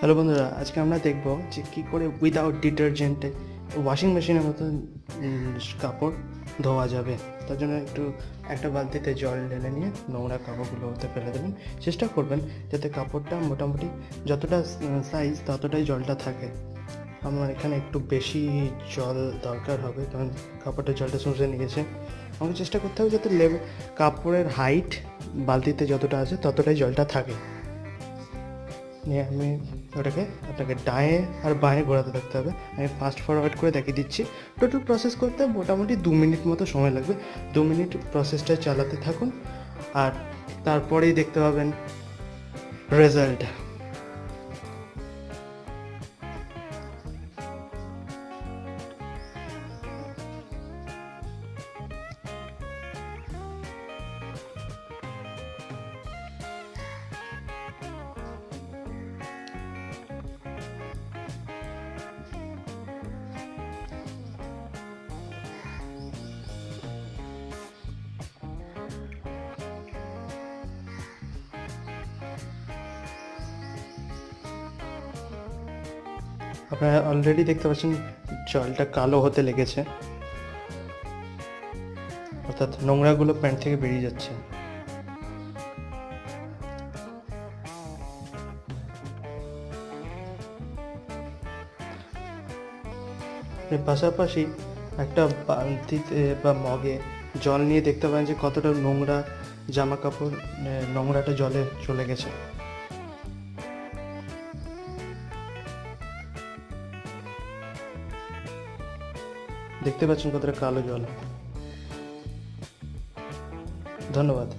Hello বন্ধুরা, আজকে আমরা দেখব যে কী করে উইদাউট ডিটারজেন্টে ওয়াশিং মেশিনের মতো কাপড় ধোয়া যাবে। তার জন্য একটা বালতিতে জল ঢেলে নিয়ে নোংরা কাপড়গুলো ওতে ফেলে দেবেন। চেষ্টা করবেন যাতে কাপড়টা মোটামুটি যতটা সাইজ ততটাই জলটা থাকে। আমার এখানে একটু বেশি জল দরকার হবে, কারণ কাপড়টা জলটা শুষে নিয়েছে। আমাকে চেষ্টা করতে হবে যাতে কাপড়ের হাইট বালতিতে যতটা আছে ততটাই জলটা থাকে। নিয়ে আমি আপনাকে ডায়ে আর বাঁয়ে ঘোরাতে থাকতে হবে। আমি ফাস্ট ফরওয়ার্ড করে দেখিয়ে দিচ্ছি। টোটাল প্রসেস করতে মোটামুটি 2 মিনিট মতো সময় লাগবে। 2 মিনিট প্রসেসটা চালাতে থাকুন, আর তারপরেই দেখতে পাবেন রেজাল্ট। আপনারা অলরেডি দেখতে পাচ্ছেন জলটা কালো হতে লেগেছে, অর্থাৎ নোংরাগুলো প্যান্ট থেকে বেরিয়ে যাচ্ছে। এর পাশাপাশি একটা বালতিতে বা মগে জল নিয়ে দেখতে পারেন যে কতটা নোংরা জামা কাপড়, নোংরাটা জলে চলে গেছে। দেখতে পাচ্ছেন কতটা কালো জল। ধন্যবাদ।